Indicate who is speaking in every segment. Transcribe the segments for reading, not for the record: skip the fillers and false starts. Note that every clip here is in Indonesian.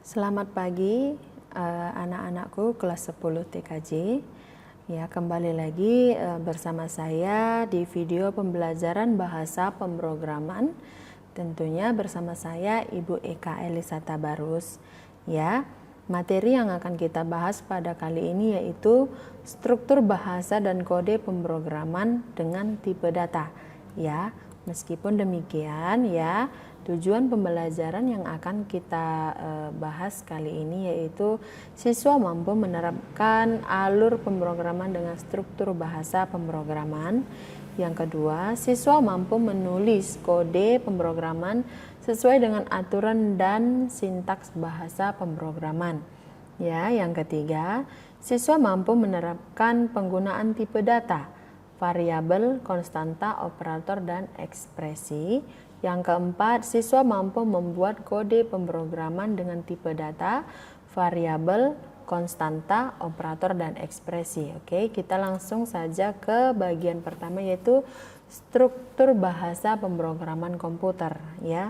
Speaker 1: Selamat pagi anak-anakku kelas 10 TKJ. Ya, kembali lagi bersama saya di video pembelajaran bahasa pemrograman. Tentunya bersama saya Ibu Eka Elisa Tabarus. Ya, materi yang akan kita bahas pada kali ini yaitu struktur bahasa dan kode pemrograman dengan tipe data. Ya, meskipun demikian ya, tujuan pembelajaran yang akan kita bahas kali ini yaitu siswa mampu menerapkan alur pemrograman dengan struktur bahasa pemrograman. Yang kedua, siswa mampu menulis kode pemrograman sesuai dengan aturan dan sintaks bahasa pemrograman. Ya, yang ketiga, siswa mampu menerapkan penggunaan tipe data, variabel, konstanta, operator, dan ekspresi. Yang keempat, siswa mampu membuat kode pemrograman dengan tipe data, variabel, konstanta, operator, dan ekspresi. Oke, kita langsung saja ke bagian pertama yaitu struktur bahasa pemrograman komputer ya.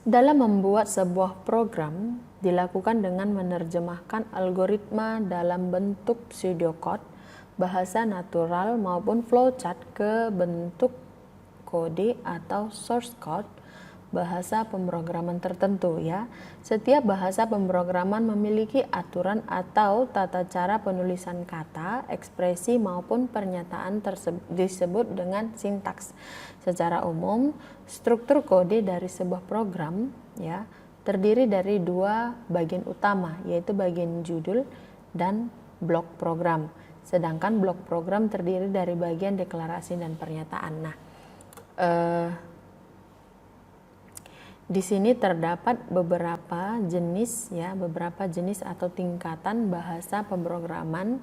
Speaker 1: Dalam membuat sebuah program dilakukan dengan menerjemahkan algoritma dalam bentuk pseudocode, bahasa natural maupun flowchart ke bentuk kode atau source code bahasa pemrograman tertentu ya. Setiap bahasa pemrograman memiliki aturan atau tata cara penulisan kata, ekspresi maupun pernyataan disebut dengan sintaks. Secara umum, struktur kode dari sebuah program ya terdiri dari dua bagian utama, yaitu bagian judul dan blok program. Sedangkan blok program terdiri dari bagian deklarasi dan pernyataan. Nah, di sini terdapat beberapa jenis atau tingkatan bahasa pemrograman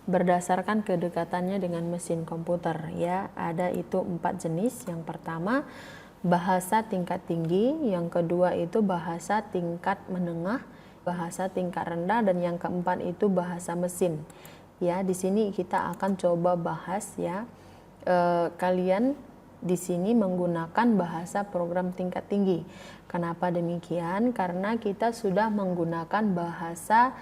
Speaker 1: berdasarkan kedekatannya dengan mesin komputer ya. Ada itu 4 jenis. Yang pertama bahasa tingkat tinggi, yang kedua itu bahasa tingkat menengah, bahasa tingkat rendah, dan yang keempat itu bahasa mesin. Ya, di sini kita akan coba bahas ya. Kalian di sini menggunakan bahasa program tingkat tinggi. Kenapa demikian? Karena kita sudah menggunakan bahasa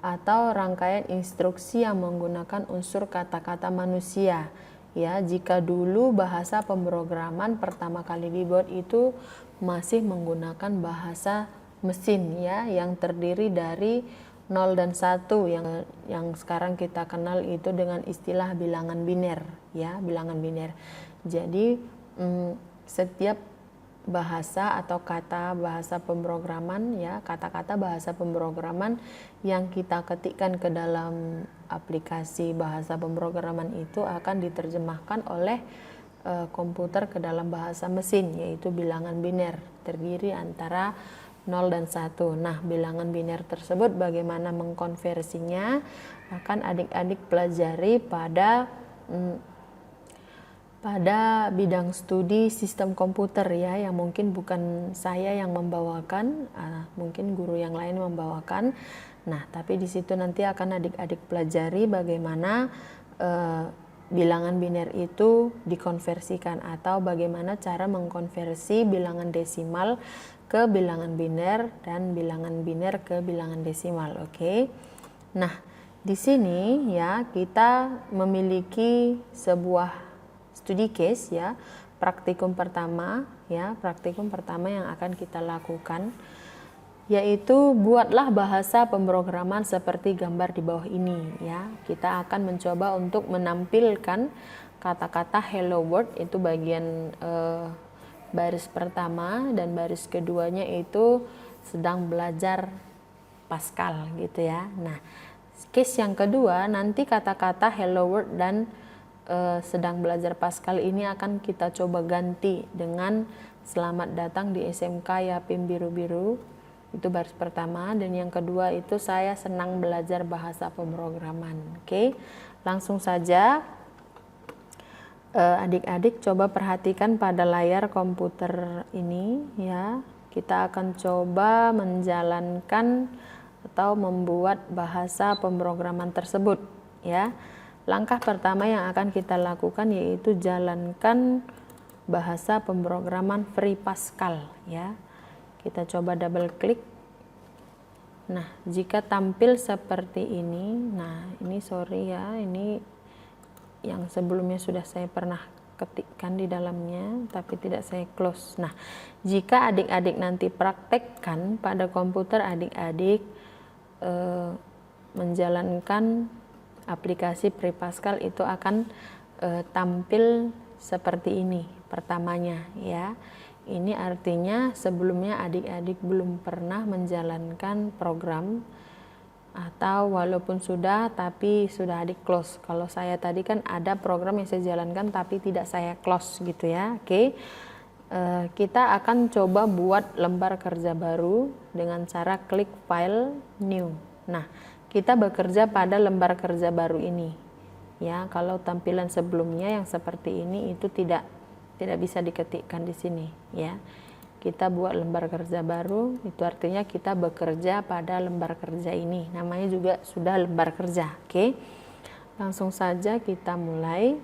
Speaker 1: atau rangkaian instruksi yang menggunakan unsur kata-kata manusia. Ya, jika dulu bahasa pemrograman pertama kali dibuat itu masih menggunakan bahasa mesin ya, yang terdiri dari 0 dan 1 yang sekarang kita kenal itu dengan istilah bilangan biner ya, bilangan biner. Jadi setiap bahasa atau kata bahasa pemrograman ya, kata-kata bahasa pemrograman yang kita ketikkan ke dalam aplikasi bahasa pemrograman itu akan diterjemahkan oleh komputer ke dalam bahasa mesin, yaitu bilangan biner terdiri antara 0 dan 1. Nah, bilangan biner tersebut bagaimana mengkonversinya akan adik-adik pelajari pada bidang studi sistem komputer ya, yang mungkin bukan saya yang membawakan, mungkin guru yang lain membawakan. Nah, tapi di situ nanti akan adik-adik pelajari bagaimana bilangan biner itu dikonversikan atau bagaimana cara mengkonversi bilangan desimal ke bilangan biner dan bilangan biner ke bilangan desimal. Oke. Nah, di sini ya kita memiliki sebuah studi case ya, praktikum pertama yang akan kita lakukan yaitu buatlah bahasa pemrograman seperti gambar di bawah ini ya. Kita akan mencoba untuk menampilkan kata-kata hello world, itu bagian baris pertama, dan baris keduanya itu sedang belajar Pascal gitu ya. Nah, case yang kedua nanti kata-kata hello world dan sedang belajar Pascal ini akan kita coba ganti dengan selamat datang di SMK Yapim Biru-Biru, itu baris pertama, dan yang kedua itu saya senang belajar bahasa pemrograman. Oke, langsung saja adik-adik coba perhatikan pada layar komputer ini ya. Kita akan coba menjalankan atau membuat bahasa pemrograman tersebut ya. Langkah pertama yang akan kita lakukan yaitu jalankan bahasa pemrograman Free Pascal ya. Kita coba double klik Nah, jika tampil seperti ini, nah ini sorry ya, ini yang sebelumnya sudah saya pernah ketikkan di dalamnya, tapi tidak saya close. Nah, jika adik-adik nanti praktekkan pada komputer, adik-adik menjalankan aplikasi Pre-Pascal itu akan tampil seperti ini pertamanya ya. Ini artinya sebelumnya adik-adik belum pernah menjalankan program, atau walaupun sudah tapi sudah adik close. Kalau saya tadi kan ada program yang saya jalankan tapi tidak saya close gitu ya. Oke. Kita akan coba buat lembar kerja baru dengan cara klik file new. Nah, kita bekerja pada lembar kerja baru ini ya. Kalau tampilan sebelumnya yang seperti ini itu tidak bisa diketikkan di sini ya. Kita buat lembar kerja baru, itu artinya kita bekerja pada lembar kerja ini, namanya juga sudah lembar kerja. Oke, langsung saja kita mulai.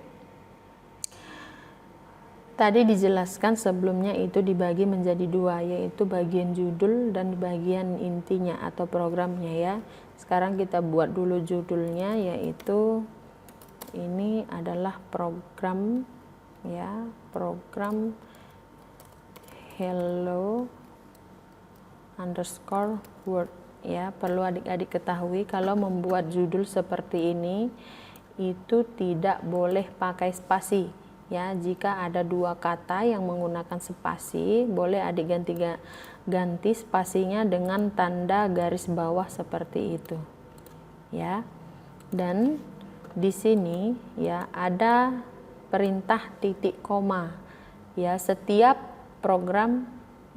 Speaker 1: Tadi dijelaskan sebelumnya itu dibagi menjadi dua, yaitu bagian judul dan bagian intinya atau programnya ya. Sekarang kita buat dulu judulnya, yaitu ini adalah program ya, program hello underscore word ya. Perlu adik-adik ketahui kalau membuat judul seperti ini itu tidak boleh pakai spasi ya. Jika ada dua kata yang menggunakan spasi, boleh adik ganti spasinya dengan tanda garis bawah seperti itu ya. Dan di sini ya ada perintah titik koma ya. Setiap program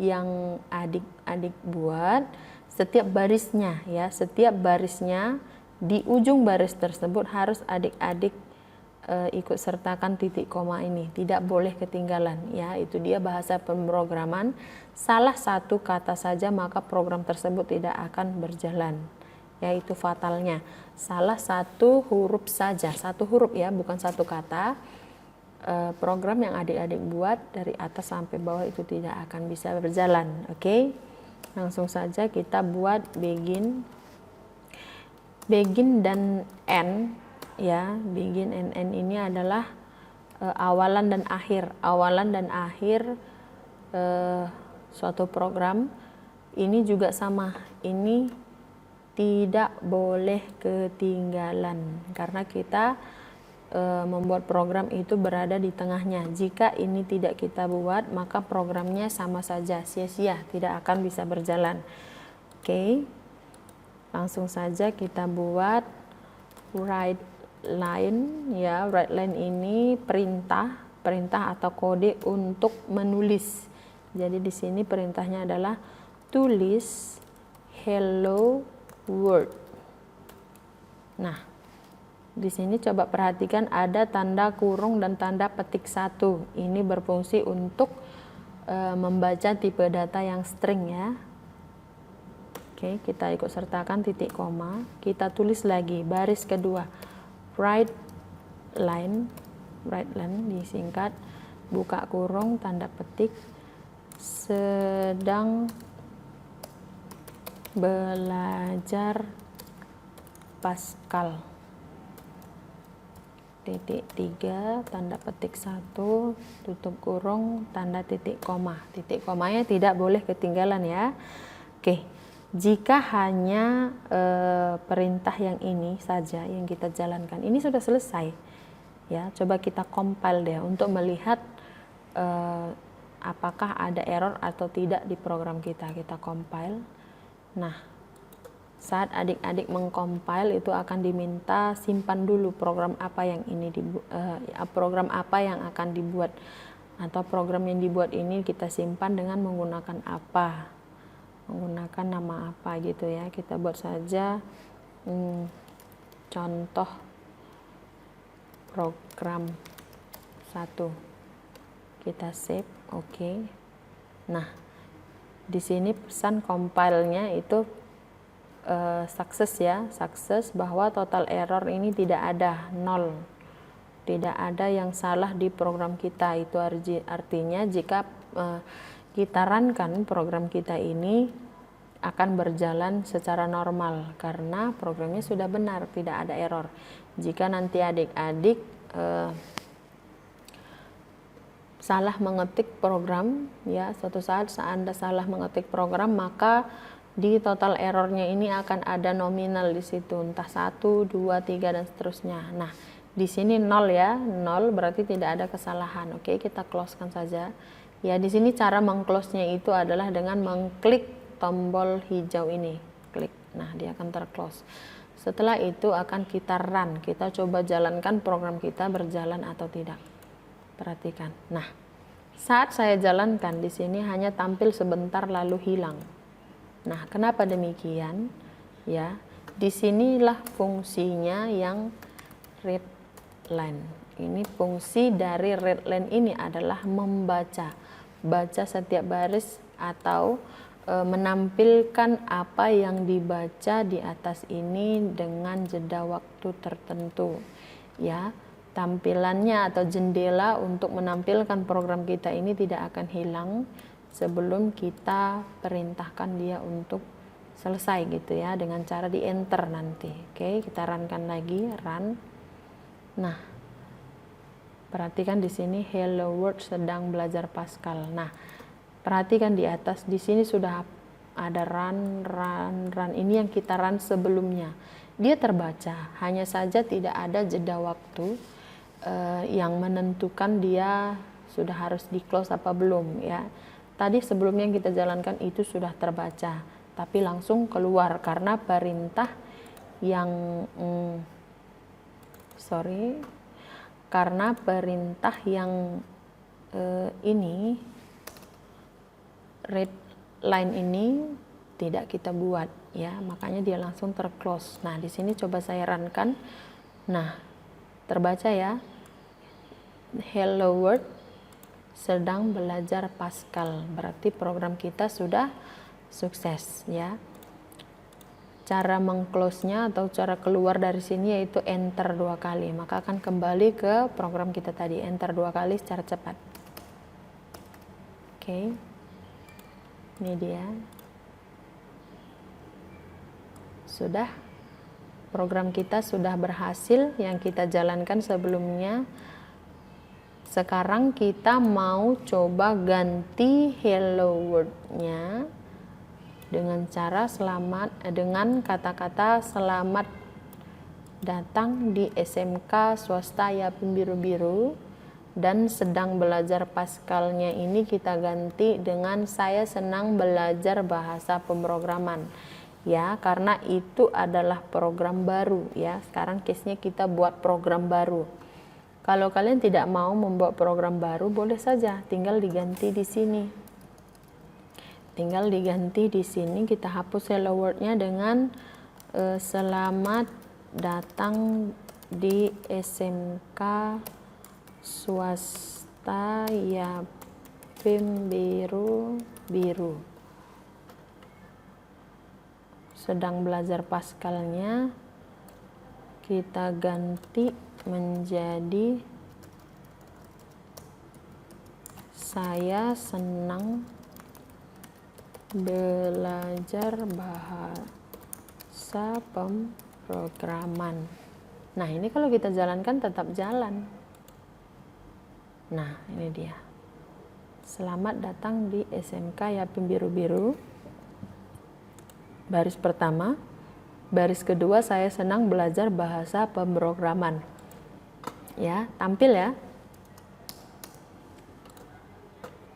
Speaker 1: yang adik-adik buat, setiap barisnya ya, setiap barisnya di ujung baris tersebut harus adik-adik ikut sertakan titik koma ini, tidak boleh ketinggalan ya. Itu dia bahasa pemrograman, salah satu kata saja maka program tersebut tidak akan berjalan ya. Itu fatalnya, salah satu huruf saja, satu huruf ya, bukan satu kata. Program yang adik-adik buat dari atas sampai bawah itu tidak akan bisa berjalan. Oke, langsung saja kita buat begin dan end ya. Begin and end ini adalah awalan dan akhir suatu program. Ini juga sama, ini tidak boleh ketinggalan karena kita membuat program itu berada di tengahnya. Jika ini tidak kita buat, maka programnya sama saja sia-sia, tidak akan bisa berjalan. Oke, langsung saja kita buat write line ya. Write line ini perintah atau kode untuk menulis. Jadi di sini perintahnya adalah tulis hello world. Nah, di sini coba perhatikan ada tanda kurung dan tanda petik 1. Ini berfungsi untuk membaca tipe data yang string ya. Oke, kita ikut sertakan titik koma. Kita tulis lagi baris kedua. Write line disingkat, buka kurung, tanda petik, sedang belajar Pascal. Titik 3, tanda petik 1, tutup kurung, tanda titik koma. Titik komanya tidak boleh ketinggalan ya. Oke, jika hanya perintah yang ini saja yang kita jalankan, ini sudah selesai ya. Coba kita compile deh untuk melihat apakah ada error atau tidak di program kita. Kita compile. Nah, saat adik-adik mengcompile itu akan diminta simpan dulu program apa yang program apa yang akan dibuat, atau program yang dibuat ini kita simpan dengan menggunakan apa, menggunakan nama apa gitu ya. Kita buat saja contoh program 1, kita save. Oke. Nah, di sini pesan compile-nya itu sukses ya, sukses, bahwa total error ini tidak ada, 0, tidak ada yang salah di program kita. Itu artinya jika kita runkan program kita ini akan berjalan secara normal karena programnya sudah benar, tidak ada error. Jika nanti adik-adik salah mengetik program, ya, suatu saat Anda salah mengetik program, maka di total errornya ini akan ada nominal di situ, entah 1, 2, 3 dan seterusnya. Nah, di sini 0 ya, 0 berarti tidak ada kesalahan. Oke, kita close-kan saja. Ya, di sini cara meng-close-nya itu adalah dengan mengklik tombol hijau ini, klik. Nah, dia akan terclose. Setelah itu akan kita run, kita coba jalankan program kita berjalan atau tidak. Perhatikan. Nah, saat saya jalankan di sini hanya tampil sebentar lalu hilang. Nah, kenapa demikian? Ya, disinilah fungsinya yang read line. Ini fungsi dari read line ini adalah baca setiap baris atau menampilkan apa yang dibaca di atas ini dengan jeda waktu tertentu. Ya, tampilannya atau jendela untuk menampilkan program kita ini tidak akan hilang sebelum kita perintahkan dia untuk selesai gitu ya, dengan cara di enter nanti. Oke, kita runkan lagi, run. Nah, perhatikan di sini Hello World sedang belajar Pascal. Nah, perhatikan di atas di sini sudah ada run. Ini yang kita run sebelumnya. Dia terbaca, hanya saja tidak ada jeda waktu yang menentukan dia sudah harus di close apa belum ya. Tadi sebelumnya yang kita jalankan itu sudah terbaca, tapi langsung keluar karena perintah yang ini read line ini tidak kita buat ya, makanya dia langsung terclose. Nah, di sini coba saya runkan. Nah, terbaca ya, Hello World sedang belajar Pascal, berarti program kita sudah sukses ya. Cara meng-close-nya atau cara keluar dari sini yaitu enter 2 kali, maka akan kembali ke program kita tadi, enter 2 kali secara cepat. Oke, ini dia. Sudah, program kita sudah berhasil yang kita jalankan sebelumnya. Sekarang kita mau coba ganti Hello World-nya dengan cara dengan kata-kata selamat datang di SMK swasta Yapim Biru-Biru, dan sedang belajar Pascalnya ini kita ganti dengan saya senang belajar bahasa pemrograman ya, karena itu adalah program baru ya. Sekarang case-nya kita buat program baru. Kalau kalian tidak mau membuat program baru, boleh saja tinggal diganti di sini. Tinggal diganti di sini, kita hapus Hello World-nya dengan selamat datang di SMK swasta Yapim Biru-Biru. Sedang belajar Pascalnya kita ganti menjadi saya senang belajar bahasa pemrograman. Nah, ini kalau kita jalankan tetap jalan. Nah, ini dia. Selamat datang di SMK Yapim Biru-Biru. Baris pertama. Baris kedua, saya senang belajar bahasa pemrograman. Ya, tampil ya.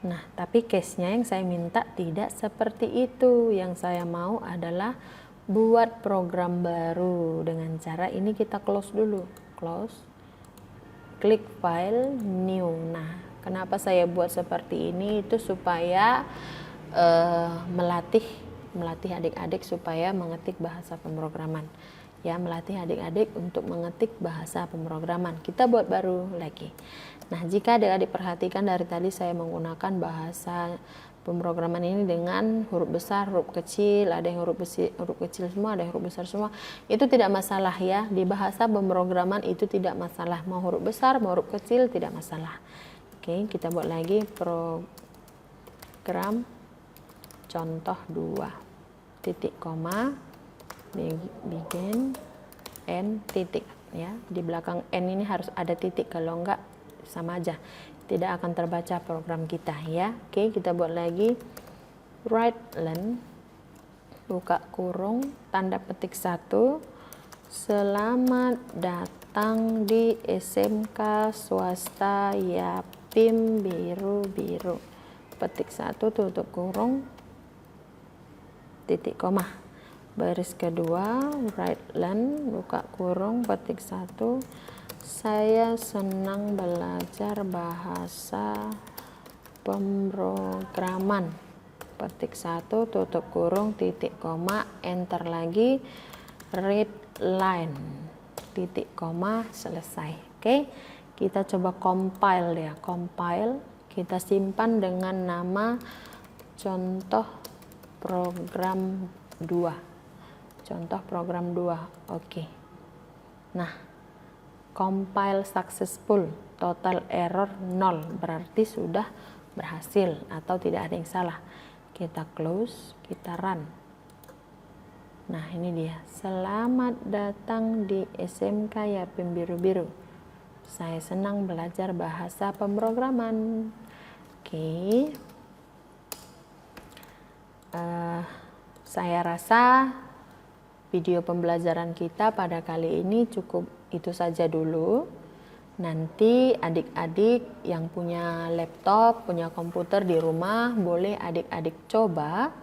Speaker 1: Nah, tapi case-nya yang saya minta tidak seperti itu. Yang saya mau adalah buat program baru dengan cara ini. Kita close dulu. Close. Klik file, new. Nah, kenapa saya buat seperti ini? Itu supaya melatih adik-adik supaya mengetik bahasa pemrograman. Ya, melatih adik-adik untuk mengetik bahasa pemrograman. Kita buat baru lagi. Nah, jika adik-adik perhatikan dari tadi saya menggunakan bahasa pemrograman ini dengan huruf besar, huruf kecil, ada yang huruf kecil semua, ada yang huruf besar semua. Itu tidak masalah ya. Di bahasa pemrograman itu tidak masalah. Mau huruf besar, mau huruf kecil tidak masalah. Oke, kita buat lagi program contoh 2. titik koma, begin, end, titik ya. Di belakang end ini harus ada titik, kalau enggak sama aja, tidak akan terbaca program kita ya. Oke, kita buat lagi. Write len, buka kurung, tanda petik 1. Selamat datang di SMK swasta Yapim Biru-Biru. Petik 1, tutup kurung, titik koma. Baris kedua, write len, buka kurung, petik 1. Saya senang belajar bahasa pemrograman. Petik 1, tutup kurung, titik koma, enter lagi. Read line, titik koma, selesai. Oke, kita coba compile ya. Compile, kita simpan dengan nama contoh program 2. Contoh program 2. Oke. Nah, compile successful, total error 0, berarti sudah berhasil atau tidak ada yang salah. Kita close, kita run. Nah, ini dia. Selamat datang di SMK Yapim Biru-Biru. Saya senang belajar bahasa pemrograman. Oke. Saya rasa video pembelajaran kita pada kali ini cukup itu saja dulu. Nanti adik-adik yang punya laptop, punya komputer di rumah, boleh adik-adik coba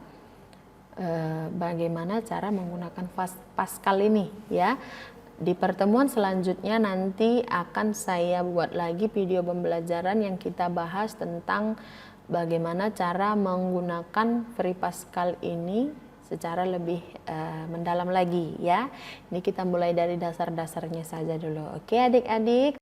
Speaker 1: bagaimana cara menggunakan Pascal ini ya. Di pertemuan selanjutnya nanti akan saya buat lagi video pembelajaran yang kita bahas tentang bagaimana cara menggunakan Free Pascal ini secara lebih mendalam lagi ya. Ini kita mulai dari dasar-dasarnya saja dulu. Oke adik-adik.